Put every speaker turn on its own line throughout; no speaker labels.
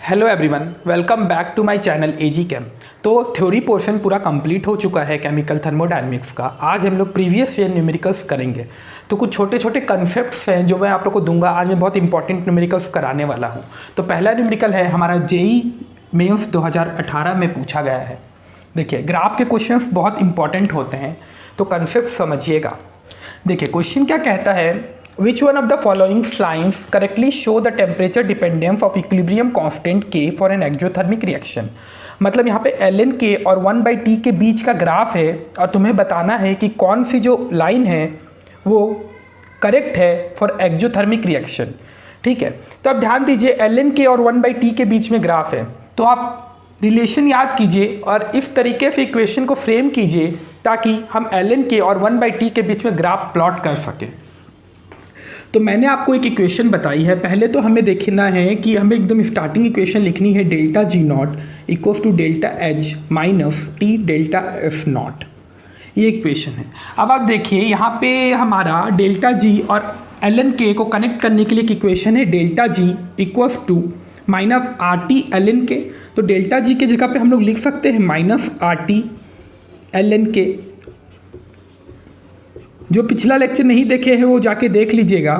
Hello everyone, welcome back to my channel AG chem. तो theory portion पूरा complete हो चुका है केमिकल थर्मोडायनेमिक्स का। आज हम लोग प्रीवियस ईयर न्यूमेरिकल्स करेंगे। तो कुछ छोटे छोटे कॉन्सेप्ट्स हैं जो मैं आप लोग को दूंगा। आज मैं बहुत इंपॉर्टेंट न्यूमेरिकल्स कराने वाला हूँ। तो पहला न्यूमेरिकल है हमारा जेई मेंस 2018 में पूछा गया है। देखिए, ग्राफ के क्वेश्चंस बहुत इंपॉर्टेंट होते हैं, तो कॉन्सेप्ट समझिएगा। देखिए, क्वेश्चन क्या कहता है, Which one of the following lines correctly show the temperature dependence of equilibrium constant K for an exothermic reaction? मतलब यहाँ पे ln K और 1/T के बीच का ग्राफ है और तुम्हें बताना है कि कौन सी जो लाइन है वो करेक्ट है फॉर एक्जोथर्मिक रिएक्शन। ठीक है, तो अब ध्यान दीजिए, ln K और 1/T के बीच में ग्राफ है, तो आप रिलेशन याद कीजिए और इस तरीके से इक्वेशन को फ्रेम कीजिए ताकि हम ln K और 1/T के बीच में ग्राफ प्लॉट कर सकें। तो मैंने आपको एक इक्वेशन बताई है। पहले तो हमें देखना है कि हमें एकदम स्टार्टिंग इक्वेशन लिखनी है, delta G not equals to delta H minus T delta F not. ये इक्वेशन है। अब आप देखिए, यहाँ पे हमारा डेल्टा जी और एल एन के को कनेक्ट करने के लिए एक इक्वेशन है, delta G equals to minus R T L N K. तो डेल्टा जी के जगह पे हम लोग लिख सकते हैं minus R T L N K. जो पिछला लेक्चर नहीं देखे हैं वो जाके देख लीजिएगा,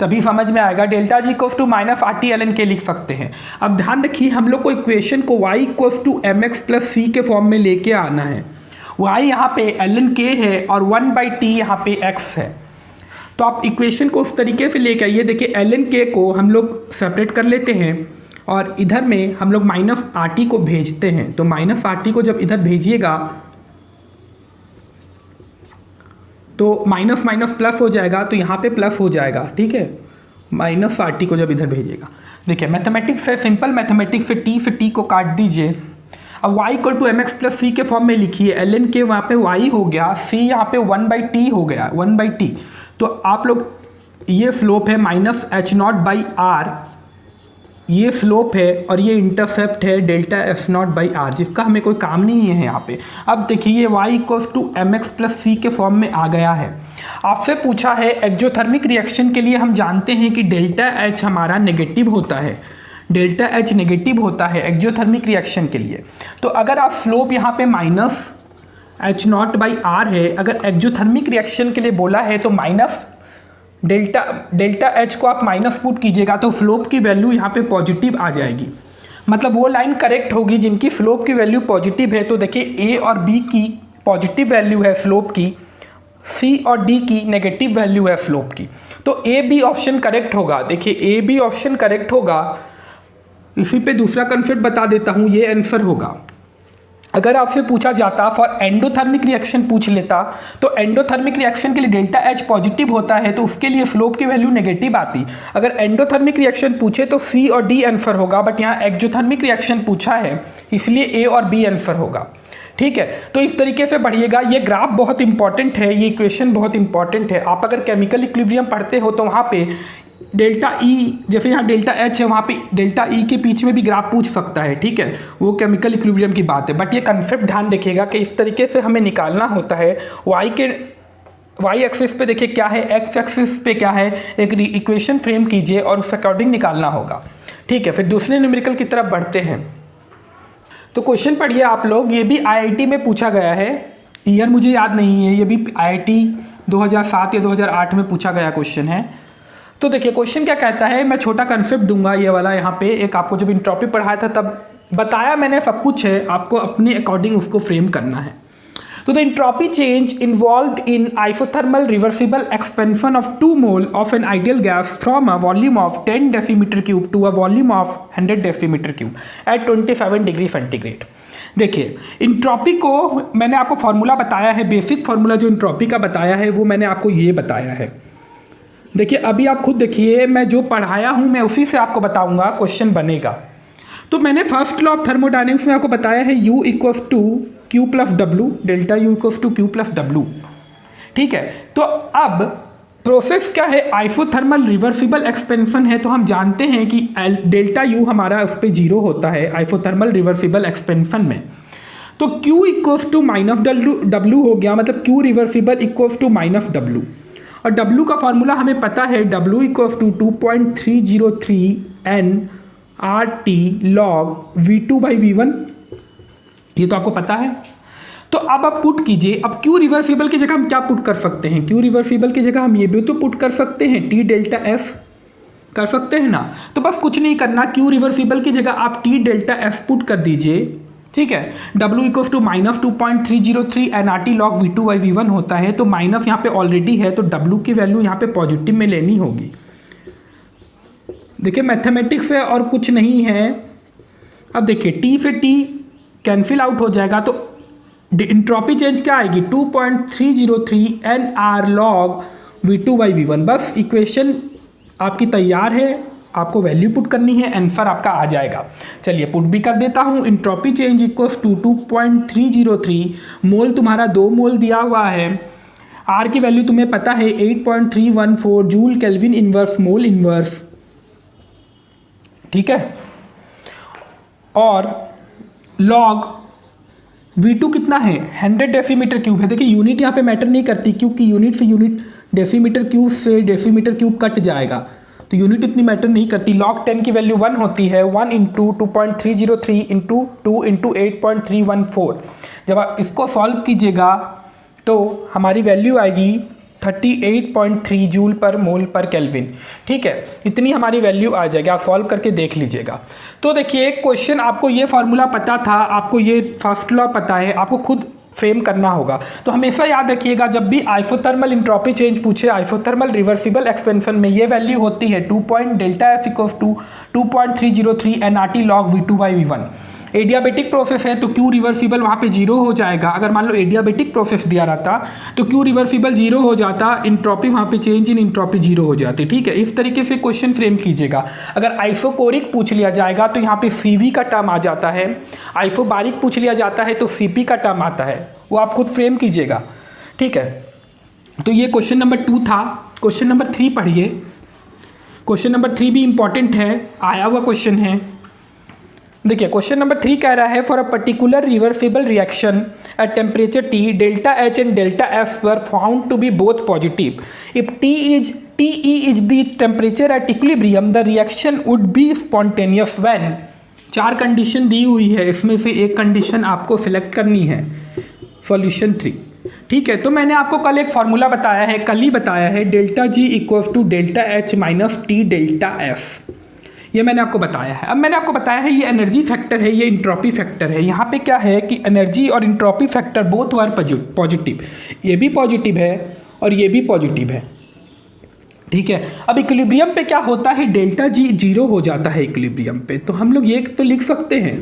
तभी समझ में आएगा। Delta G equals to minus R T L N K लिख सकते हैं। अब ध्यान रखिए, हम लोग को इक्वेशन को y equals to m x plus c के फॉर्म में लेके आना है। y यहाँ पे एल एन के है और 1/t यहाँ पे x है। तो आप इक्वेशन को उस तरीके से लेके आइए। देखिए, एल एन के को हम लोग सेपरेट कर लेते हैं और इधर में हम लोग माइनस आर टी को भेजते हैं। तो माइनस आर टी को जब इधर भेजिएगा तो माइनस माइनस प्लस हो जाएगा, तो यहाँ पे प्लस हो जाएगा। ठीक है, माइनस आर टी को जब इधर भेजिएगा। देखिए, मैथमेटिक्स है, सिंपल मैथमेटिक्स से टी को काट दीजिए। अब y equal to m x plus c के फॉर्म में लिखिए। एल एन के वहाँ पे y हो गया, c यहाँ पे 1/t हो गया, 1/t। तो आप लोग, ये स्लोप है minus H naught by R, ये स्लोप है और ये इंटरसेप्ट है delta F naught by R, जिसका हमें कोई काम नहीं है यहाँ पे। अब देखिए, ये y equals to m x plus c के फॉर्म में आ गया है। आपसे पूछा है एक्जोथर्मिक रिएक्शन के लिए हम जानते हैं कि डेल्टा एच हमारा नेगेटिव होता है, डेल्टा एच नेगेटिव होता है एक्जोथर्मिक रिएक्शन के लिए। तो अगर आप स्लोप यहाँ पे minus H naught by R है, अगर एक्जोथर्मिक रिएक्शन के लिए बोला है तो माइनस डेल्टा एच को आप माइनस पुट कीजिएगा तो स्लोप की वैल्यू यहाँ पे पॉजिटिव आ जाएगी। मतलब वो लाइन करेक्ट होगी जिनकी स्लोप की वैल्यू पॉजिटिव है। तो देखिए, ए और बी की पॉजिटिव वैल्यू है स्लोप की, सी और डी की नेगेटिव वैल्यू है स्लोप की। तो ए बी ऑप्शन करेक्ट होगा। देखिए, ए बी ऑप्शन करेक्ट होगा। इसी पे दूसरा कंसेप्ट बता देता हूँ, ये आंसर होगा। अगर आपसे पूछा जाता फॉर एंडोथर्मिक रिएक्शन पूछ लेता, तो एंडोथर्मिक रिएक्शन के लिए डेल्टा एच पॉजिटिव होता है तो उसके लिए स्लोप की वैल्यू नेगेटिव आती। अगर एंडोथर्मिक रिएक्शन पूछे तो सी और डी आंसर होगा, बट यहाँ एक्जोथर्मिक रिएक्शन पूछा है इसलिए ए और बी आंसर होगा। ठीक है, तो इस तरीके से बढ़िएगा। ये ग्राफ बहुत इंपॉर्टेंट है, ये इक्वेशन बहुत इंपॉर्टेंट है। आप अगर केमिकल इक्विलिब्रियम पढ़ते हो तो वहाँ पे डेल्टा ई, जैसे यहाँ डेल्टा एच है, वहाँ पे डेल्टा ई के बीच में भी ग्राफ पूछ सकता है। ठीक है, वो केमिकल इक्विलिब्रियम की बात है, बट ये कंसेप्ट ध्यान रखिएगा कि इस तरीके से हमें निकालना होता है। वाई एक्सिस पे देखिए क्या है, एक्स एक्सिस पे क्या है, एक इक्वेशन फ्रेम कीजिए और उस अकॉर्डिंग निकालना होगा। ठीक है, फिर दूसरे न्यूमेरिकल की तरफ बढ़ते हैं। तो क्वेश्चन पढ़िए आप लोग, ये भी IIT में पूछा गया है। ईयर मुझे याद नहीं है, ये भी IIT 2007 या 2008 में पूछा गया क्वेश्चन है। तो देखिए, क्वेश्चन क्या कहता है, मैं छोटा कंसेप्ट दूंगा ये वाला। यहाँ पे एक आपको जब एंट्रोपी पढ़ाया था तब बताया मैंने, सब कुछ है, आपको अपने अकॉर्डिंग उसको फ्रेम करना है। तो the entropy change involved in isothermal reversible expansion of 2 mole of an ideal gas from a volume of 10 decimetre cube to a volume of 100 decimetre cube at 27 degree centigrade. देखिए, entropy को मैंने आपको formula बताया है, basic formula जो entropy का बताया है वो मैंने आपको ये बताया है। देखिए, अभी आप खुद देखिए, मैं जो पढ़ाया हूँ मैं उसी से आपको बताऊंगा, क्वेश्चन बनेगा। तो मैंने फर्स्ट लॉ ऑफ थर्मोडायनेमिक्स में आपको बताया है U equals to Q plus W, delta U equals to Q plus W. ठीक है, तो अब प्रोसेस क्या है, आइसोथर्मल रिवर्सिबल एक्सपेंशन है। तो हम जानते हैं कि डेल्टा U हमारा उस पर 0 होता है आइसोथर्मल रिवर्सिबल एक्सपेंशन में। तो Q equals to minus W हो गया, मतलब Q reversible equals to minus W. और W का फार्मूला हमें पता है, W equals to 2.303 N R T log V2/V1, ये तो आपको पता है। तो अब आप पुट कीजिए, अब क्यू रिवर्सिबल की जगह हम क्या पुट कर सकते हैं, क्यू रिवर्सिबल की जगह हम ये भी तो पुट कर सकते हैं टी डेल्टा एफ, कर सकते हैं ना। तो बस कुछ नहीं करना, क्यू रिवर्सिबल की जगह आप टी डेल्टा एफ पुट कर दीजिए, ठीक है। W equals to -2.303 N R T log V2/V1 होता है, तो माइनस यहाँ पे ऑलरेडी है, तो W की वैल्यू यहाँ पे पॉजिटिव में लेनी होगी। देखिए मैथमेटिक्स है और कुछ नहीं है। अब देखिए T से T कैंसिल आउट हो जाएगा, तो इंट्रॉपी चेंज क्या आएगी 2.303 एन आर लॉग V2/V1। बस इक्वेशन आपकी तैयार है, आपको वैल्यू पुट करनी है, आंसर आपका आ जाएगा। चलिए पुट भी कर देता हूँ। इंट्रॉपी चेंज इक्वल्स टू 2.303 मोल, तुम्हारा 2 मोल दिया हुआ है। आर की वैल्यू तुम्हें पता है 8.314 joule kelvin inverse mole inverse, ठीक है। और लॉग V2 कितना है 100 डेसीमीटर क्यूब है। देखिए यूनिट यहाँ पे मैटर नहीं करती, क्योंकि यूनिट से यूनिट डेसीमीटर क्यूब से डेसीमीटर क्यूब कट जाएगा, तो यूनिट इतनी मैटर नहीं करती। लॉग 10 की वैल्यू 1 होती है, 1 इंटू 2.303 इंटू 2 इंटू 8.314। जब आप इसको सॉल्व कीजिएगा तो हमारी वैल्यू आएगी 38.3 जूल पर मोल पर केल्विन, ठीक है। इतनी हमारी वैल्यू आ जाएगी, आप सॉल्व करके देख लीजिएगा। तो देखिए एक क्वेश्चन, आपको ये फार्मूला पता था, आपको ये फर्स्ट लॉ पता है, आपको खुद फ्रेम करना होगा। तो हमेशा याद रखिएगा जब भी आइसोथर्मल इंट्रॉपी चेंज पूछे, आइसोथर्मल रिवर्सिबल एक्सपेंशन में ये वैल्यू होती है 2.ΔF equals to 2.303 nRT log V2/V1। Adiabatic process है तो क्यू रिवर्सिबल वहाँ पे 0 हो जाएगा। अगर मान लो एडियाबेटिक प्रोसेस दिया रहता तो क्यू रिवर्सिबल 0 हो जाता, इंट्रॉपी वहाँ पे चेंज इन इंट्रॉपी 0 हो जाती, ठीक है। इस तरीके से क्वेश्चन फ्रेम कीजिएगा। अगर आइसोकोरिक पूछ लिया जाएगा तो यहाँ पे CV का टर्म आ जाता है, आइसोबारिक पूछ लिया जाता है तो CP का टर्म आता है, वो आप खुद फ्रेम कीजिएगा, ठीक है। तो ये क्वेश्चन नंबर 2 था। क्वेश्चन नंबर 3 पढ़िए। क्वेश्चन नंबर 3 भी इंपॉर्टेंट है, आया हुआ क्वेश्चन है। देखिए क्वेश्चन नंबर 3 कह रहा है for a particular reversible reaction at temperature T, delta H and delta F were found to be both positive. If TE is the temperature at equilibrium the reaction would be spontaneous when. 4 condition दी हुई है, इसमें से एक condition आपको select करनी है। Solution 3, ठीक है। तो मैंने आपको कल एक फार्मूला बताया है, कल ही बताया है, delta G equals to delta H minus T delta F, ये मैंने आपको बताया है। अब मैंने आपको बताया है ये एनर्जी फैक्टर है, ये इंट्रॉपी फैक्टर है। यहाँ पे क्या है कि एनर्जी और entropy factor both were positive, ये भी पॉजिटिव है और ये भी पॉजिटिव है, ठीक है। अब इक्विलिब्रियम पे क्या होता है, डेल्टा G 0 हो जाता है इक्विलिब्रियम पे। तो हम लोग ये तो लिख सकते हैं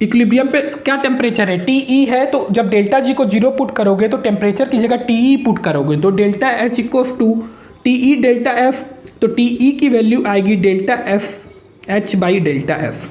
इक्विलिब्रियम पे क्या टेम्परेचर है, TE है, तो जब डेल्टा G को 0 पुट करोगे तो टेम्परेचर की जगह TE पुट करोगे, तो delta H equals to TE delta F, तो TE की वैल्यू आएगी delta F H by delta F।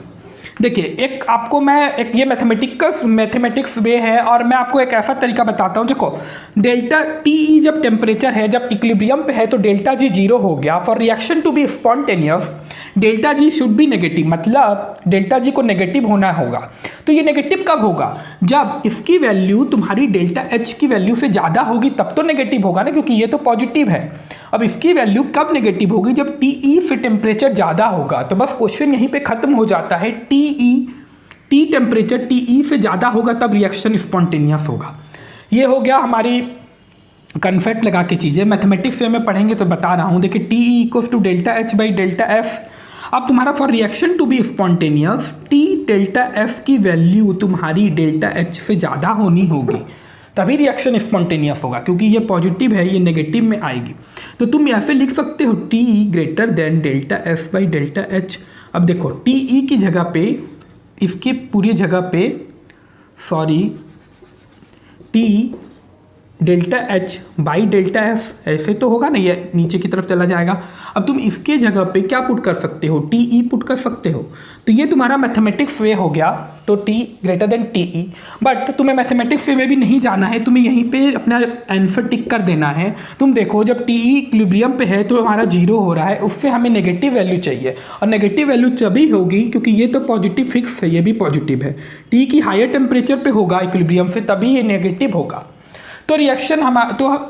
देखिए एक आपको मैं एक ये मैथमेटिक्स वे है, और मैं आपको एक ऐसा तरीका बताता हूँ। देखो डेल्टा TE जब टेम्परेचर है, जब इक्विलिब्रियम पे है, तो डेल्टा G 0 हो गया। For reaction to be spontaneous delta G should be negative, मतलब डेल्टा G को नेगेटिव होना होगा। तो ये नेगेटिव कब होगा, जब इसकी वैल्यू तुम्हारी डेल्टा H की वैल्यू से ज़्यादा होगी, तब तो नेगेटिव होगा ना, क्योंकि ये तो पॉजिटिव है। अब इसकी वैल्यू कब नेगेटिव होगी, जब TE से टेम्परेचर ज़्यादा होगा। तो बस क्वेश्चन यहीं पे ख़त्म हो जाता है। T टेम्परेचर TE से ज़्यादा होगा तब रिएक्शन स्पॉन्टेनियस होगा। ये हो गया हमारी कन्सेप्ट लगा के चीज़ें, मैथमेटिक्स में पढ़ेंगे तो बता रहा हूँ। देखिए TE equals to delta H by delta F। अब तुम्हारा for reaction to be spontaneous T delta F की वैल्यू तुम्हारी डेल्टा H से ज़्यादा होनी होगी, तभी रिएक्शन स्पॉन्टेनियस होगा, क्योंकि ये पॉजिटिव है, ये नेगेटिव में आएगी। तो तुम ऐसे लिख सकते हो TE greater than delta F by delta H। अब देखो TE की जगह पे, इसकी पूरी जगह पे TE delta H by delta F, ऐसे तो होगा ना, ये नीचे की तरफ चला जाएगा। अब तुम इसके जगह पे क्या पुट कर सकते हो, TE पुट कर सकते हो। तो ये तुम्हारा मैथमेटिक्स वे हो गया, तो T greater than TE। But तुम्हें मैथमेटिक्स वे में भी नहीं जाना है, तुम्हें यहीं पे अपना आंसर टिक कर देना है। तुम देखो जब TE इक्विलिब्रियम पे है तो हमारा 0 हो रहा है, उससे हमें नेगेटिव वैल्यू चाहिए, और नेगेटिव वैल्यू तभी होगी क्योंकि ये तो पॉजिटिव फिक्स है, ये भी पॉजिटिव है। T की हायर टेम्परेचर पे होगा इक्विलिब्रियम से, तभी ये नेगेटिव होगा। तो रिएक्शन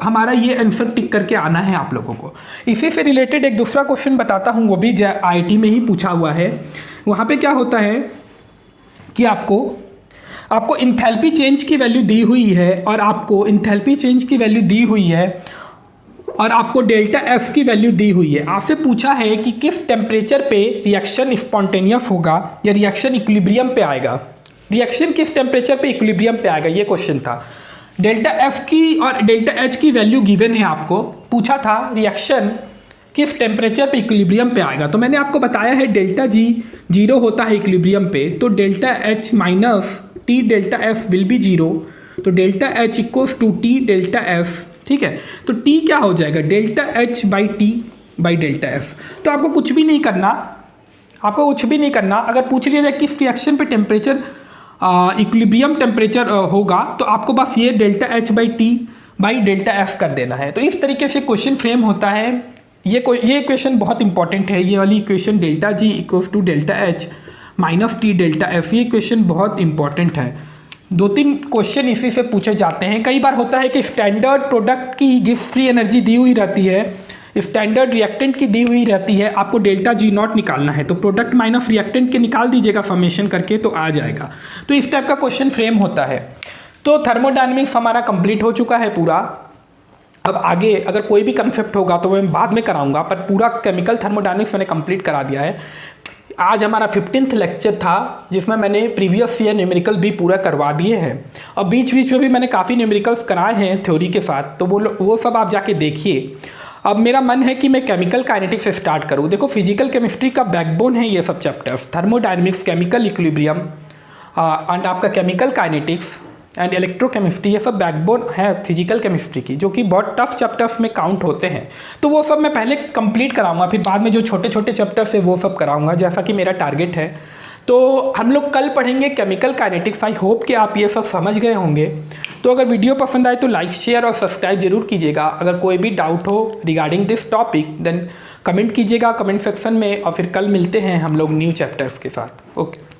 हमारा ये आंसर टिक करके आना है आप लोगों को। इसी से रिलेटेड एक दूसरा क्वेश्चन बताता हूँ, वो भी IIT में ही पूछा हुआ है। वहाँ पे क्या होता है कि आपको इंथैल्पी चेंज की वैल्यू दी हुई है, और आपको इंथैल्पी चेंज की वैल्यू दी हुई है और आपको डेल्टा एफ की वैल्यू दी हुई है। आपसे पूछा है कि किस टेम्परेचर पे रिएक्शन स्पॉन्टेनियस होगा या रिएक्शन इक्विलिब्रियम पे आएगा। रिएक्शन किस टेम्परेचर पे इक्विलिब्रियम पे आएगा, ये क्वेश्चन था। डेल्टा एफ की और डेल्टा एच की वैल्यू गिवन है, आपको पूछा था रिएक्शन किस टेम्परेचर पे इक्विलिब्रियम पे आएगा। तो मैंने आपको बताया है डेल्टा जी 0 होता है इक्विलिब्रियम पे, तो delta H minus T delta F will be 0, तो delta H equals to T delta F. ठीक है, तो टी क्या हो जाएगा, delta H by T by delta F. तो आपको कुछ भी नहीं करना, अगर पूछ लिया जाए किस रिएक्शन पे टेम्परेचर इक्विलिब्रियम टेम्परेचर होगा, तो आपको बस ये delta H by T by delta F कर देना है। तो इस तरीके से क्वेश्चन फ्रेम होता है। ये इक्वेशन बहुत इंपॉर्टेंट है, ये वाली equation delta G equals to delta H minus T delta F, ये इक्वेशन बहुत इंपॉर्टेंट है। 2-3 क्वेश्चन इसी से पूछे जाते हैं। कई बार होता है कि स्टैंडर्ड प्रोडक्ट की गिब्स फ्री एनर्जी दी हुई रहती है, स्टैंडर्ड रिएक्टेंट की दी हुई रहती है, आपको डेल्टा जी नॉट निकालना है, तो प्रोडक्ट माइनस रिएक्टेंट के निकाल दीजिएगा समेशन करके, तो आ जाएगा। तो इस टाइप का क्वेश्चन फ्रेम होता है। तो थर्मोडायनेमिक्स हमारा कंप्लीट हो चुका है पूरा। अब आगे अगर कोई भी कंसेप्ट होगा तो मैं बाद में कराऊंगा, पर पूरा केमिकल थर्मोडायनेमिक्स मैंने कंप्लीट करा दिया है। आज हमारा 15th लेक्चर था, जिसमें मैंने प्रीवियस ईयर न्यूमेरिकल भी पूरा करवा दिए हैं, और बीच बीच में भी मैंने काफ़ी न्यूमेरिकल्स कराए हैं थ्योरी के साथ, तो वो सब आप जाके देखिए। अब मेरा मन है कि मैं केमिकल काइनेटिक्स से स्टार्ट करूँ। देखो फिजिकल केमिस्ट्री का बैकबोन है ये सब chapters, thermodynamics, chemical equilibrium and आपका केमिकल काइनेटिक्स एंड इलेक्ट्रोकेमिस्ट्री, ये सब बैकबोन है फिजिकल केमिस्ट्री की, जो कि बहुत टफ चैप्टर्स में काउंट होते हैं। तो वो सब मैं पहले कंप्लीट कराऊंगा, फिर बाद में जो छोटे छोटे चैप्टर्स है वो सब कराऊंगा, जैसा कि मेरा टारगेट है। तो हम लोग कल पढ़ेंगे केमिकल काइनेटिक्स। आई होप कि आप ये सब समझ गए होंगे। तो अगर वीडियो पसंद आए तो लाइक, शेयर और सब्सक्राइब जरूर कीजिएगा। अगर कोई भी डाउट हो regarding this topic then comment कीजिएगा कमेंट सेक्शन में, और फिर कल मिलते हैं हम लोग न्यू चैप्टर्स के साथ। ओके।